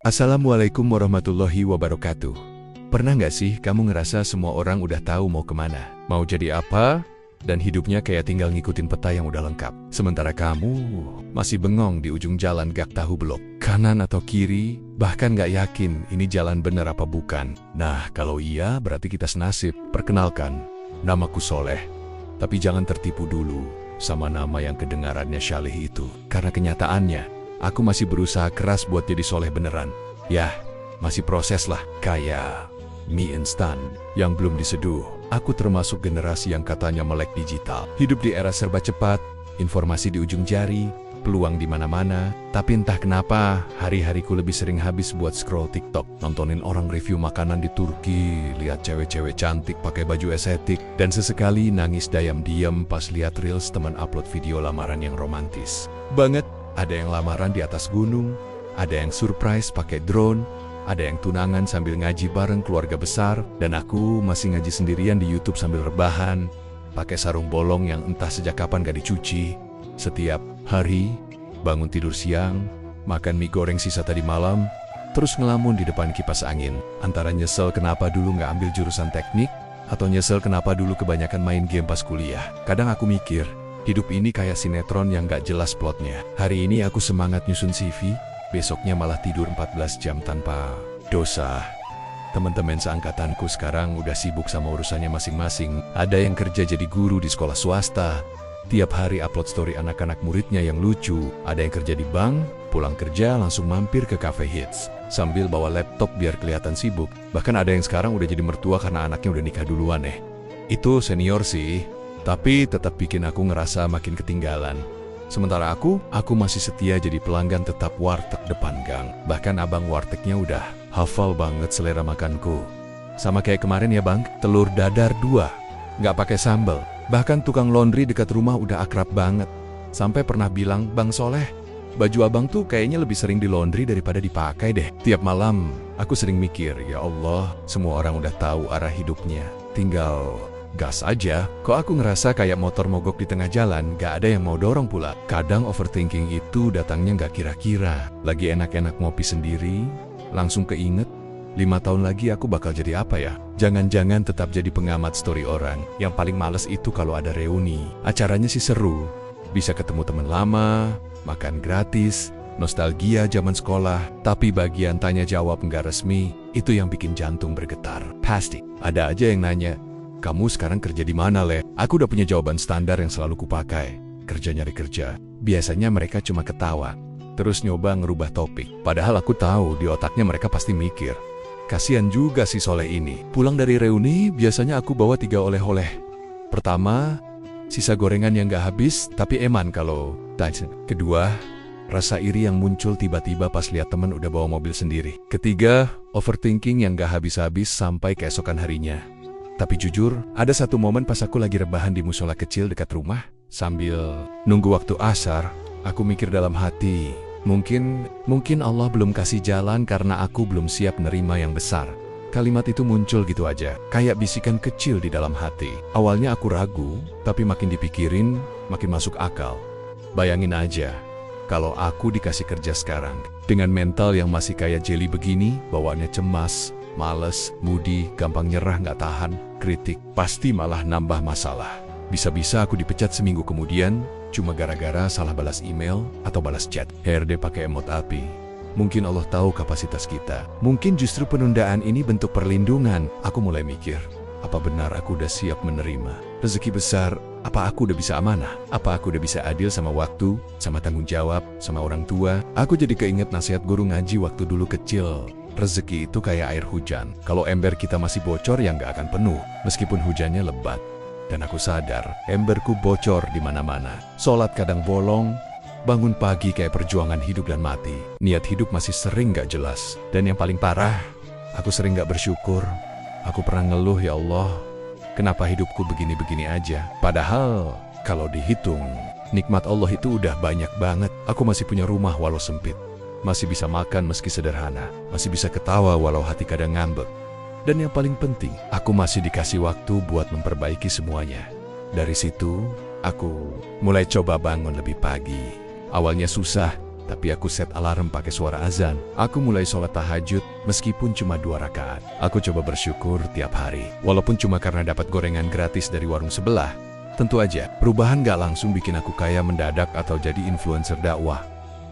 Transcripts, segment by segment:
Assalamualaikum warahmatullahi wabarakatuh. Pernah nggak sih kamu ngerasa semua orang udah tahu mau kemana, mau jadi apa, dan hidupnya kayak tinggal ngikutin peta yang udah lengkap. Sementara kamu masih bengong di ujung jalan gak tahu belok, kanan atau kiri, bahkan gak yakin ini jalan bener apa bukan. Nah, kalau iya berarti kita senasib. Perkenalkan, namaku Soleh. Tapi jangan tertipu dulu sama nama yang kedengarannya syalih itu. Karena kenyataannya, aku masih berusaha keras buat jadi soleh beneran. Yah, masih proses lah. Kayak mie instan yang belum diseduh. Aku termasuk generasi yang katanya melek digital. Hidup di era serba cepat, informasi di ujung jari, peluang di mana-mana. Tapi entah kenapa, hari-hariku lebih sering habis buat scroll TikTok, nontonin orang review makanan di Turki, lihat cewek-cewek cantik pakai baju estetik, dan sesekali nangis diam-diam pas lihat reels teman upload video lamaran yang romantis banget. Ada yang lamaran di atas gunung, ada yang surprise pakai drone, ada yang tunangan sambil ngaji bareng keluarga besar, dan aku masih ngaji sendirian di YouTube sambil rebahan, pakai sarung bolong yang entah sejak kapan gak dicuci. Setiap hari, bangun tidur siang, makan mie goreng sisa tadi malam, terus ngelamun di depan kipas angin. Antara nyesel kenapa dulu gak ambil jurusan teknik, atau nyesel kenapa dulu kebanyakan main game pas kuliah. Kadang aku mikir, hidup ini kayak sinetron yang gak jelas plotnya. Hari ini aku semangat nyusun CV, besoknya malah tidur 14 jam tanpa dosa. Teman-teman seangkatanku sekarang udah sibuk sama urusannya masing-masing. Ada yang kerja jadi guru di sekolah swasta, tiap hari upload story anak-anak muridnya yang lucu. Ada yang kerja di bank, pulang kerja langsung mampir ke cafe hits, sambil bawa laptop biar kelihatan sibuk. Bahkan ada yang sekarang udah jadi mertua karena anaknya udah nikah duluan. Itu senior sih, tapi tetap bikin aku ngerasa makin ketinggalan. Sementara aku masih setia jadi pelanggan tetap warteg depan gang. Bahkan abang wartegnya udah hafal banget selera makanku. Sama kayak kemarin ya bang, telur dadar 2, nggak pakai sambal. Bahkan tukang laundry dekat rumah udah akrab banget. Sampai pernah bilang, Bang Soleh, baju abang tuh kayaknya lebih sering di laundry daripada dipakai deh. Tiap malam aku sering mikir, ya Allah, semua orang udah tahu arah hidupnya, tinggal gas aja. Kok aku ngerasa kayak motor mogok di tengah jalan, gak ada yang mau dorong pula. Kadang overthinking itu datangnya gak kira-kira. Lagi enak-enak ngopi sendiri, langsung keinget, 5 tahun lagi aku bakal jadi apa ya? Jangan-jangan tetap jadi pengamat story orang. Yang paling males itu kalau ada reuni. Acaranya sih seru, bisa ketemu teman lama, makan gratis, nostalgia zaman sekolah. Tapi bagian tanya jawab nggak resmi, itu yang bikin jantung bergetar. Pasti ada aja yang nanya, kamu sekarang kerja di mana, Le? Aku udah punya jawaban standar yang selalu kupakai. Kerja nyari kerja. Biasanya mereka cuma ketawa, terus nyoba ngerubah topik. Padahal aku tahu di otaknya mereka pasti mikir, kasihan juga si Soleh ini. Pulang dari reuni, biasanya aku bawa 3 oleh-oleh. Pertama, sisa gorengan yang gak habis, tapi eman kalau kedua, rasa iri yang muncul tiba-tiba pas lihat temen udah bawa mobil sendiri. Ketiga, overthinking yang gak habis-habis sampai keesokan harinya. Tapi jujur, ada satu momen pas aku lagi rebahan di musola kecil dekat rumah, sambil nunggu waktu asar, aku mikir dalam hati, mungkin Allah belum kasih jalan karena aku belum siap nerima yang besar. Kalimat itu muncul gitu aja, kayak bisikan kecil di dalam hati. Awalnya aku ragu, tapi makin dipikirin, makin masuk akal. Bayangin aja, kalau aku dikasih kerja sekarang, dengan mental yang masih kayak jelly begini, bawaannya cemas, males, moody, gampang nyerah, nggak tahan kritik, pasti malah nambah masalah. Bisa-bisa aku dipecat seminggu kemudian, cuma gara-gara salah balas email atau balas chat. HRD pakai emot api. Mungkin Allah tahu kapasitas kita. Mungkin justru penundaan ini bentuk perlindungan. Aku mulai mikir, apa benar aku udah siap menerima rezeki besar? Apa aku udah bisa amanah? Apa aku udah bisa adil sama waktu, sama tanggung jawab, sama orang tua? Aku jadi keinget nasihat guru ngaji waktu dulu kecil. Rezeki itu kayak air hujan. Kalau ember kita masih bocor, ya nggak akan penuh, meskipun hujannya lebat. Dan aku sadar, emberku bocor di mana-mana. Sholat kadang bolong, bangun pagi kayak perjuangan hidup dan mati. Niat hidup masih sering nggak jelas. Dan yang paling parah, aku sering nggak bersyukur. Aku pernah ngeluh, ya Allah, kenapa hidupku begini-begini aja? Padahal, kalau dihitung, nikmat Allah itu udah banyak banget. Aku masih punya rumah walau sempit. Masih bisa makan meski sederhana, masih bisa ketawa walau hati kadang ngambek. Dan yang paling penting, aku masih dikasih waktu buat memperbaiki semuanya. Dari situ, aku mulai coba bangun lebih pagi. Awalnya susah, Tapi aku set alarm pakai suara azan. Aku mulai sholat tahajud meskipun cuma 2 rakaat. Aku coba bersyukur tiap hari. Walaupun cuma karena dapat gorengan gratis dari warung sebelah. Tentu aja, perubahan gak langsung bikin aku kaya mendadak atau jadi influencer dakwah.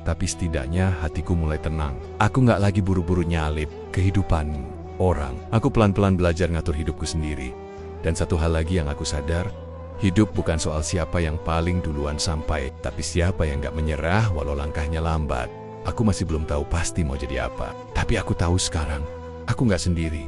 Tapi setidaknya hatiku mulai tenang. Aku gak lagi buru-buru nyalip kehidupan orang. Aku pelan-pelan belajar ngatur hidupku sendiri. Dan satu hal lagi yang aku sadar, hidup bukan soal siapa yang paling duluan sampai, tapi siapa yang gak menyerah walau langkahnya lambat. Aku masih belum tahu pasti mau jadi apa. Tapi aku tahu sekarang, aku gak sendiri.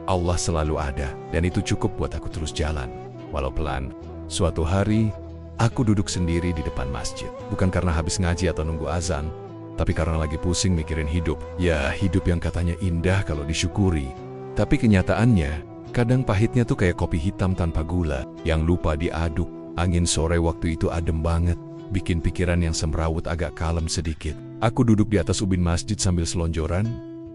Allah selalu ada, dan itu cukup buat aku terus jalan. Walau pelan, suatu hari, aku duduk sendiri di depan masjid. Bukan karena habis ngaji atau nunggu azan, tapi karena lagi pusing mikirin hidup. Ya, hidup yang katanya indah kalau disyukuri. Tapi kenyataannya, kadang pahitnya tuh kayak kopi hitam tanpa gula, yang lupa diaduk. Angin sore waktu itu adem banget, bikin pikiran yang semrawut agak kalem sedikit. Aku duduk di atas ubin masjid sambil selonjoran,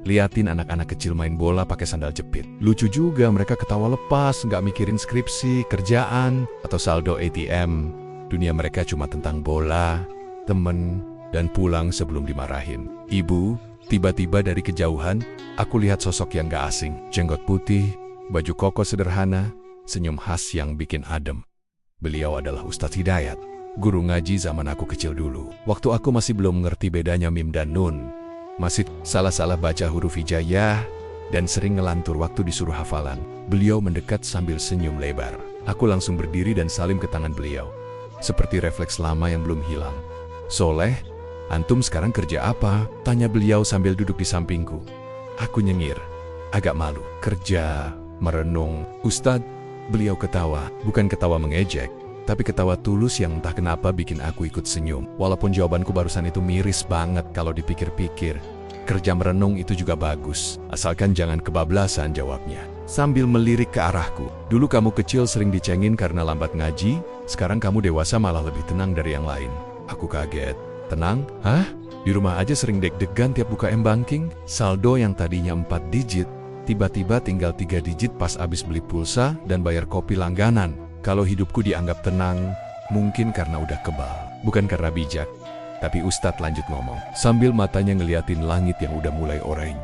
liatin anak-anak kecil main bola pakai sandal jepit. Lucu juga mereka ketawa lepas, nggak mikirin skripsi, kerjaan, atau saldo ATM. Dunia mereka cuma tentang bola, temen, dan pulang sebelum dimarahin. Ibu, tiba-tiba dari kejauhan, aku lihat sosok yang gak asing. Jenggot putih, baju koko sederhana, senyum khas yang bikin adem. Beliau adalah Ustadz Hidayat, guru ngaji zaman aku kecil dulu. Waktu aku masih belum mengerti bedanya mim dan nun. Masih salah-salah baca huruf hijaiyah, dan sering ngelantur waktu disuruh hafalan. Beliau mendekat sambil senyum lebar. Aku langsung berdiri dan salim ke tangan beliau. Seperti refleks lama yang belum hilang. "Soleh, antum sekarang kerja apa?" tanya beliau sambil duduk di sampingku. Aku nyengir, agak malu. "Kerja, merenung." "Ustadz," beliau ketawa. Bukan ketawa mengejek, tapi ketawa tulus yang entah kenapa bikin aku ikut senyum. Walaupun jawabanku barusan itu miris banget kalau dipikir-pikir. Kerja merenung itu juga bagus, asalkan jangan kebablasan jawabnya. Sambil melirik ke arahku. "Dulu kamu kecil sering dicengin karena lambat ngaji, sekarang kamu dewasa malah lebih tenang dari yang lain." Aku kaget. "Tenang? Hah? Di rumah aja sering deg-degan tiap buka M-Banking. Saldo yang tadinya 4 digit, tiba-tiba tinggal 3 digit pas abis beli pulsa dan bayar kopi langganan. Kalau hidupku dianggap tenang, mungkin karena udah kebal, bukan karena bijak." Tapi Ustadz lanjut ngomong, sambil matanya ngeliatin langit yang udah mulai oranye.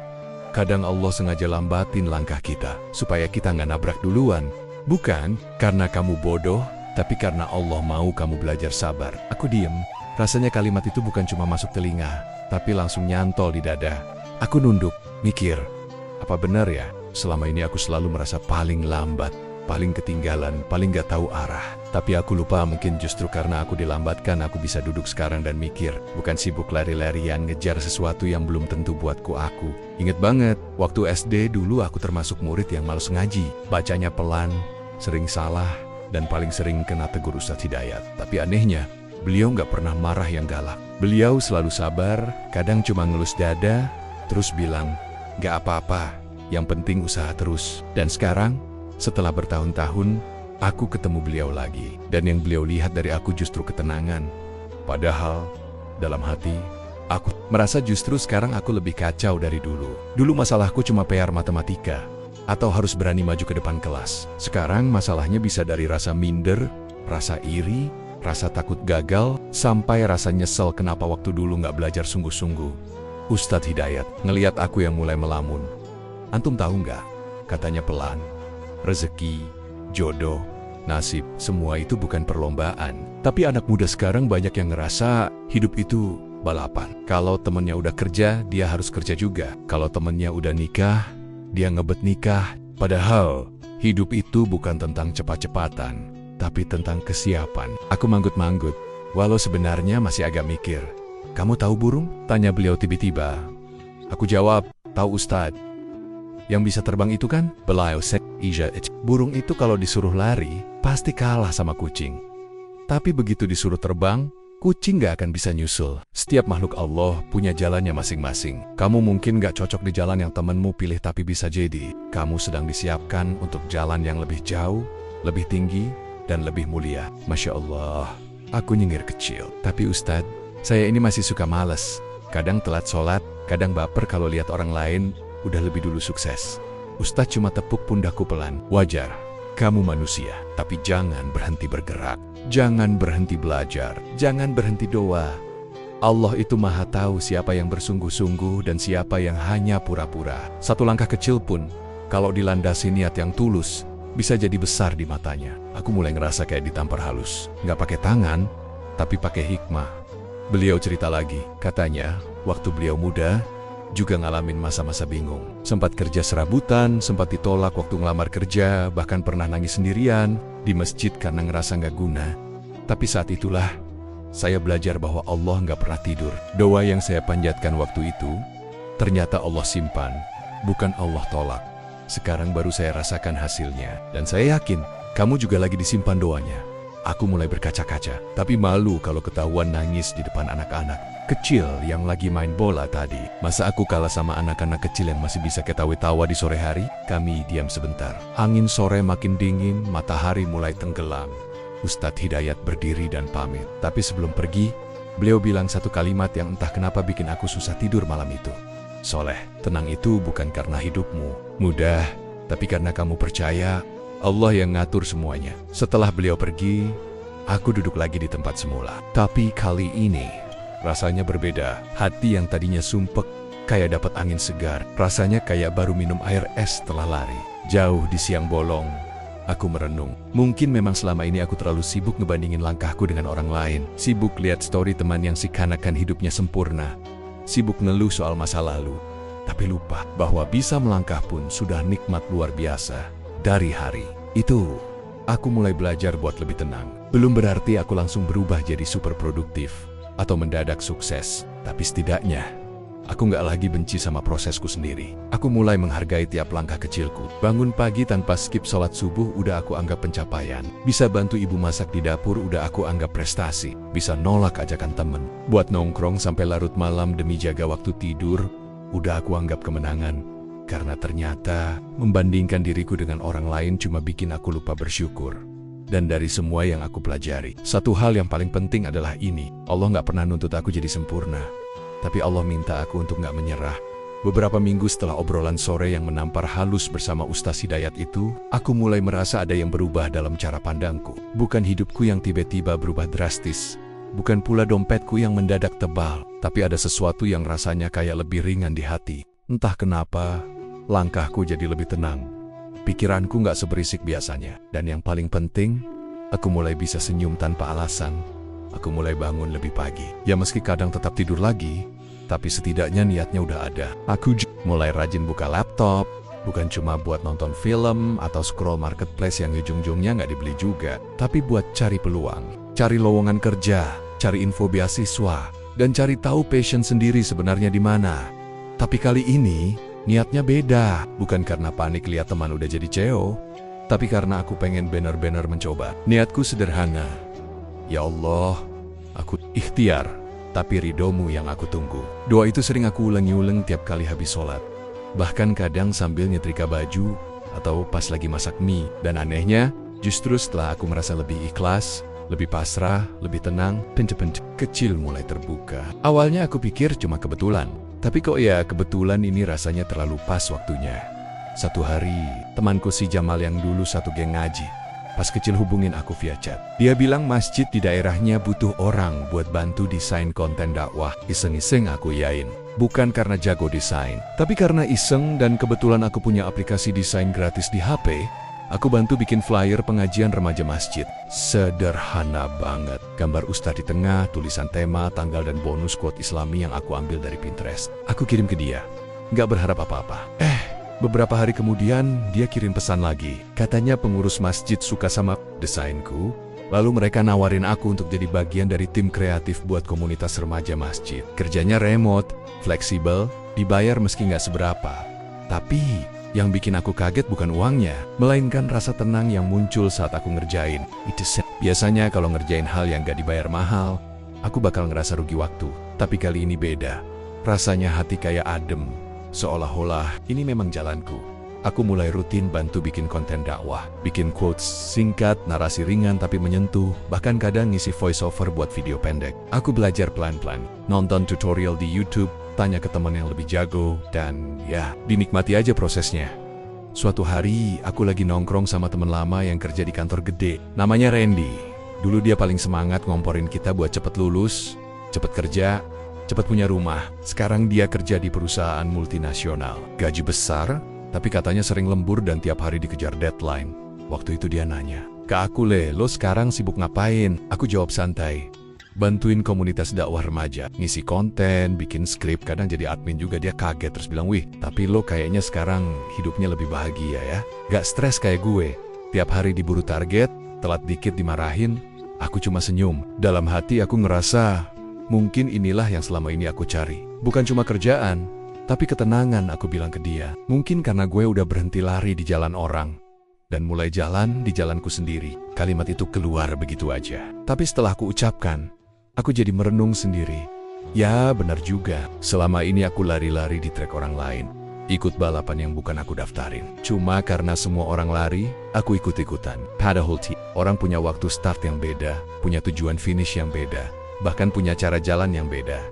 "Kadang Allah sengaja lambatin langkah kita, supaya kita nggak nabrak duluan. Bukan karena kamu bodoh, tapi karena Allah mau kamu belajar sabar." Aku diem. Rasanya kalimat itu bukan cuma masuk telinga, tapi langsung nyantol di dada. Aku nunduk, mikir, apa benar ya, selama ini aku selalu merasa paling lambat, paling ketinggalan, paling gak tahu arah. Tapi aku lupa, mungkin justru karena aku dilambatkan, aku bisa duduk sekarang dan mikir, bukan sibuk lari-larian ngejar sesuatu yang belum tentu buatku aku. Ingat banget, waktu SD dulu aku termasuk murid yang malas ngaji. Bacanya pelan, sering salah, dan paling sering kena tegur Ustadz Hidayat. Tapi anehnya, beliau nggak pernah marah yang galak. Beliau selalu sabar, kadang cuma ngelus dada, terus bilang, "Nggak apa-apa, yang penting usaha terus." Dan sekarang, setelah bertahun-tahun, aku ketemu beliau lagi. Dan yang beliau lihat dari aku justru ketenangan. Padahal, dalam hati, aku merasa justru sekarang aku lebih kacau dari dulu. Dulu masalahku cuma PR matematika, atau harus berani maju ke depan kelas. Sekarang masalahnya bisa dari rasa minder, rasa iri, rasa takut gagal, sampai rasa nyesel kenapa waktu dulu nggak belajar sungguh-sungguh. Ustadz Hidayat ngeliat aku yang mulai melamun. "Antum tahu nggak?" katanya pelan. "Rezeki, jodoh, nasib, semua itu bukan perlombaan. Tapi anak muda sekarang banyak yang ngerasa hidup itu balapan. Kalau temennya udah kerja, dia harus kerja juga. Kalau temennya udah nikah, dia ngebet nikah. Padahal, hidup itu bukan tentang cepat-cepatan, tapi tentang kesiapan." Aku manggut-manggut, walau sebenarnya masih agak mikir. "Kamu tahu burung?" tanya beliau tiba-tiba. Aku jawab, "Tahu Ustadz. Yang bisa terbang itu kan?" Beliau "Burung itu kalau disuruh lari, pasti kalah sama kucing. Tapi begitu disuruh terbang, kucing gak akan bisa nyusul. Setiap makhluk Allah punya jalannya masing-masing. Kamu mungkin gak cocok di jalan yang temenmu pilih, tapi bisa jadi kamu sedang disiapkan untuk jalan yang lebih jauh, lebih tinggi, dan lebih mulia." Masya Allah, aku nyengir kecil. "Tapi Ustadz, saya ini masih suka males. Kadang telat sholat, kadang baper kalau lihat orang lain udah lebih dulu sukses." Ustadz cuma tepuk pundakku pelan. "Wajar, kamu manusia, tapi jangan berhenti bergerak. Jangan berhenti belajar, jangan berhenti doa. Allah itu maha tahu siapa yang bersungguh-sungguh dan siapa yang hanya pura-pura. Satu langkah kecil pun, kalau dilandasi niat yang tulus, bisa jadi besar di matanya. Aku mulai ngerasa kayak ditampar halus. Nggak pakai tangan, tapi pakai hikmah. Beliau cerita lagi, katanya, waktu beliau muda, juga ngalamin masa-masa bingung. Sempat kerja serabutan, sempat ditolak waktu ngelamar kerja, bahkan pernah nangis sendirian di masjid karena ngerasa nggak guna. Tapi saat itulah, saya belajar bahwa Allah nggak pernah tidur. Doa yang saya panjatkan waktu itu, ternyata Allah simpan, bukan Allah tolak. Sekarang baru saya rasakan hasilnya. Dan saya yakin, kamu juga lagi disimpan doanya. Aku mulai berkaca-kaca, tapi malu kalau ketahuan nangis di depan anak-anak kecil yang lagi main bola tadi. Masa aku kalah sama anak-anak kecil yang masih bisa ketawa-tawa di sore hari? Kami diam sebentar. Angin sore makin dingin, matahari mulai tenggelam. Ustadz Hidayat berdiri dan pamit. Tapi sebelum pergi, beliau bilang satu kalimat yang entah kenapa bikin aku susah tidur malam itu. Soleh, tenang itu bukan karena hidupmu mudah, tapi karena kamu percaya Allah yang ngatur semuanya. Setelah beliau pergi, aku duduk lagi di tempat semula. Tapi kali ini, rasanya berbeda. Hati yang tadinya sumpek, kayak dapat angin segar. Rasanya kayak baru minum air es setelah lari. Jauh di siang bolong, aku merenung. Mungkin memang selama ini aku terlalu sibuk ngebandingin langkahku dengan orang lain. Sibuk lihat story teman yang seakan-akan hidupnya sempurna. Sibuk ngeluh soal masa lalu. Tapi lupa bahwa bisa melangkah pun sudah nikmat luar biasa. Dari hari itu, aku mulai belajar buat lebih tenang. Belum berarti aku langsung berubah jadi super produktif atau mendadak sukses. Tapi setidaknya, aku nggak lagi benci sama prosesku sendiri. Aku mulai menghargai tiap langkah kecilku. Bangun pagi tanpa skip sholat subuh udah aku anggap pencapaian. Bisa bantu ibu masak di dapur udah aku anggap prestasi. Bisa nolak ajakan temen. Buat nongkrong sampai larut malam demi jaga waktu tidur, udah aku anggap kemenangan. Karena ternyata membandingkan diriku dengan orang lain cuma bikin aku lupa bersyukur. Dan dari semua yang aku pelajari, satu hal yang paling penting adalah ini. Allah nggak pernah nuntut aku jadi sempurna. Tapi Allah minta aku untuk nggak menyerah. Beberapa minggu setelah obrolan sore yang menampar halus bersama Ustaz Hidayat itu, aku mulai merasa ada yang berubah dalam cara pandangku. Bukan hidupku yang tiba-tiba berubah drastis. Bukan pula dompetku yang mendadak tebal. Tapi ada sesuatu yang rasanya kayak lebih ringan di hati. Entah kenapa, langkahku jadi lebih tenang. Pikiranku nggak seberisik biasanya. Dan yang paling penting, aku mulai bisa senyum tanpa alasan. Aku mulai bangun lebih pagi. Ya meski kadang tetap tidur lagi, tapi setidaknya niatnya udah ada. Aku mulai rajin buka laptop, bukan cuma buat nonton film atau scroll marketplace yang ujung-ujungnya nggak dibeli juga, tapi buat cari peluang, cari lowongan kerja, cari info beasiswa, dan cari tahu passion sendiri sebenarnya di mana. Tapi kali ini, niatnya beda. Bukan karena panik lihat teman udah jadi CEO, tapi karena aku pengen benar-benar mencoba. Niatku sederhana. Ya Allah, aku ikhtiar, tapi ridhomu yang aku tunggu. Doa itu sering aku ulang-ulang tiap kali habis sholat. Bahkan kadang sambil nyetrika baju, atau pas lagi masak mie. Dan anehnya, justru setelah aku merasa lebih ikhlas, lebih pasrah, lebih tenang, pintu-pintu kecil mulai terbuka. Awalnya aku pikir cuma kebetulan. Tapi kok ya kebetulan ini rasanya terlalu pas waktunya. Satu hari, temanku si Jamal yang dulu satu geng ngaji, pas kecil hubungin aku via chat. Dia bilang masjid di daerahnya butuh orang buat bantu desain konten dakwah. Iseng-iseng aku yain. Bukan karena jago desain, tapi karena iseng dan kebetulan aku punya aplikasi desain gratis di HP. Aku bantu bikin flyer pengajian remaja masjid. Sederhana banget. Gambar ustadz di tengah, tulisan tema, tanggal dan bonus quote Islami yang aku ambil dari Pinterest. Aku kirim ke dia. Nggak berharap apa-apa. Beberapa hari kemudian dia kirim pesan lagi. Katanya pengurus masjid suka sama desainku. Lalu mereka nawarin aku untuk jadi bagian dari tim kreatif buat komunitas remaja masjid. Kerjanya remote, fleksibel, dibayar meski nggak seberapa. Tapi yang bikin aku kaget bukan uangnya, melainkan rasa tenang yang muncul saat aku ngerjain. Biasanya kalau ngerjain hal yang gak dibayar mahal, aku bakal ngerasa rugi waktu. Tapi kali ini beda. Rasanya hati kayak adem, seolah-olah ini memang jalanku. Aku mulai rutin bantu bikin konten dakwah, bikin quotes singkat, narasi ringan tapi menyentuh, bahkan kadang ngisi voiceover buat video pendek. Aku belajar pelan-pelan, nonton tutorial di YouTube, tanya ke teman yang lebih jago, dan ya, dinikmati aja prosesnya. Suatu hari, aku lagi nongkrong sama teman lama yang kerja di kantor gede. Namanya Randy. Dulu dia paling semangat ngomporin kita buat cepet lulus, Cepet kerja, cepet punya rumah. Sekarang dia kerja di perusahaan multinasional. Gaji besar, tapi katanya sering lembur dan tiap hari dikejar deadline. Waktu itu dia nanya, "Ke aku, Le, lo sekarang sibuk ngapain?" Aku jawab santai, "Bantuin komunitas dakwah remaja, ngisi konten, bikin skrip, kadang jadi admin juga." Dia kaget terus bilang, "Wih, tapi lo kayaknya sekarang hidupnya lebih bahagia ya. Gak stres kayak gue. Tiap hari diburu target, telat dikit dimarahin." Aku cuma senyum. Dalam hati aku ngerasa, mungkin inilah yang selama ini aku cari. Bukan cuma kerjaan, tapi ketenangan, aku bilang ke dia. Mungkin karena gue udah berhenti lari di jalan orang dan mulai jalan di jalanku sendiri. Kalimat itu keluar begitu aja. Tapi setelah aku ucapkan, aku jadi merenung sendiri. Ya, benar juga. Selama ini aku lari-lari di trek orang lain. Ikut balapan yang bukan aku daftarin. Cuma karena semua orang lari, aku ikut-ikutan. Padahal orang punya waktu start yang beda, punya tujuan finish yang beda, bahkan punya cara jalan yang beda.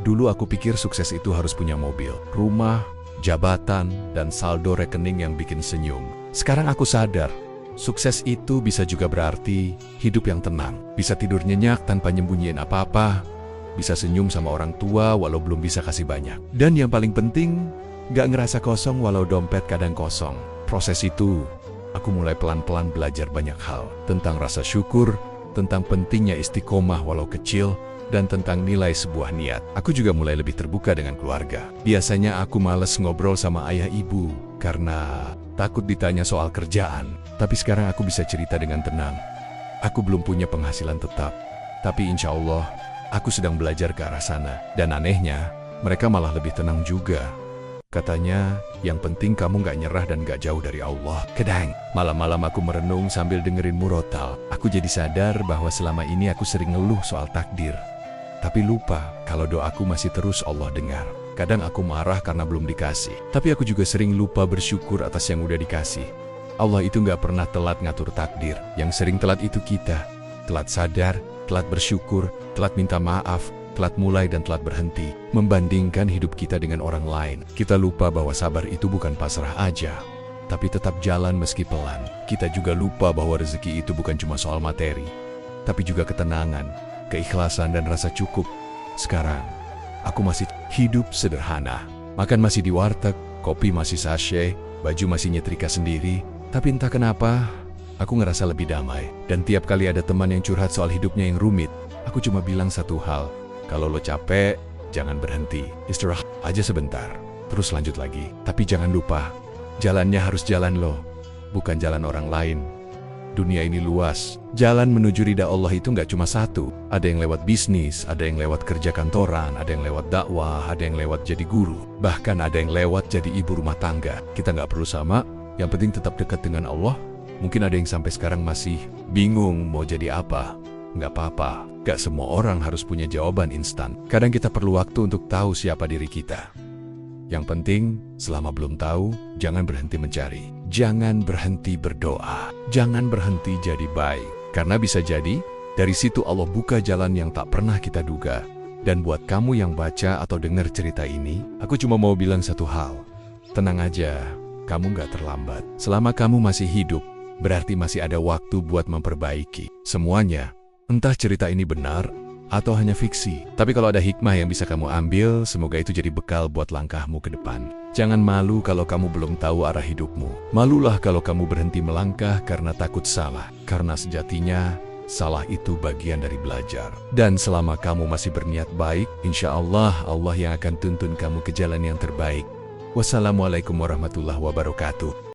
Dulu aku pikir sukses itu harus punya mobil, rumah, jabatan, dan saldo rekening yang bikin senyum. Sekarang aku sadar, sukses itu bisa juga berarti hidup yang tenang. Bisa tidur nyenyak tanpa nyembunyiin apa-apa, bisa senyum sama orang tua walau belum bisa kasih banyak. Dan yang paling penting, gak ngerasa kosong walau dompet kadang kosong. Proses itu, aku mulai pelan-pelan belajar banyak hal. Tentang rasa syukur, tentang pentingnya istiqomah walau kecil, dan tentang nilai sebuah niat. Aku juga mulai lebih terbuka dengan keluarga. Biasanya aku males ngobrol sama ayah ibu karena takut ditanya soal kerjaan. Tapi sekarang aku bisa cerita dengan tenang. Aku belum punya penghasilan tetap, tapi insya Allah aku sedang belajar ke arah sana. Dan anehnya, mereka malah lebih tenang juga. Katanya, yang penting kamu gak nyerah dan gak jauh dari Allah. Kedang, malam-malam aku merenung sambil dengerin murotal. Aku jadi sadar bahwa selama ini aku sering ngeluh soal takdir. Tapi lupa kalau doaku masih terus Allah dengar. Kadang aku marah karena belum dikasih. Tapi aku juga sering lupa bersyukur atas yang udah dikasih. Allah itu gak pernah telat ngatur takdir. Yang sering telat itu kita. Telat sadar, telat bersyukur, telat minta maaf, telat mulai dan telat berhenti. Membandingkan hidup kita dengan orang lain. Kita lupa bahwa sabar itu bukan pasrah aja, tapi tetap jalan meski pelan. Kita juga lupa bahwa rezeki itu bukan cuma soal materi, tapi juga ketenangan, keikhlasan dan rasa cukup. Sekarang, aku masih hidup sederhana. Makan masih di warteg, kopi masih sachet, baju masih nyetrika sendiri. Tapi entah kenapa, aku ngerasa lebih damai. Dan tiap kali ada teman yang curhat soal hidupnya yang rumit, aku cuma bilang satu hal. Kalau lo capek, jangan berhenti. Istirahat aja sebentar, terus lanjut lagi. Tapi jangan lupa, jalannya harus jalan lo, bukan jalan orang lain. Dunia ini luas. Jalan menuju ridha Allah itu nggak cuma satu. Ada yang lewat bisnis, ada yang lewat kerja kantoran, ada yang lewat dakwah, ada yang lewat jadi guru. Bahkan ada yang lewat jadi ibu rumah tangga. Kita nggak perlu sama, yang penting tetap dekat dengan Allah. Mungkin ada yang sampai sekarang masih bingung mau jadi apa. Nggak apa-apa, gak semua orang harus punya jawaban instan. Kadang kita perlu waktu untuk tahu siapa diri kita. Yang penting, selama belum tahu, jangan berhenti mencari. Jangan berhenti berdoa. Jangan berhenti jadi baik. Karena bisa jadi, dari situ Allah buka jalan yang tak pernah kita duga. Dan buat kamu yang baca atau dengar cerita ini, aku cuma mau bilang satu hal. Tenang aja, kamu gak terlambat. Selama kamu masih hidup, berarti masih ada waktu buat memperbaiki semuanya. Entah cerita ini benar atau hanya fiksi. Tapi kalau ada hikmah yang bisa kamu ambil, semoga itu jadi bekal buat langkahmu ke depan. Jangan malu kalau kamu belum tahu arah hidupmu. Malulah kalau kamu berhenti melangkah karena takut salah. Karena sejatinya, salah itu bagian dari belajar. Dan selama kamu masih berniat baik, insya Allah, Allah yang akan tuntun kamu ke jalan yang terbaik. Wassalamualaikum warahmatullahi wabarakatuh.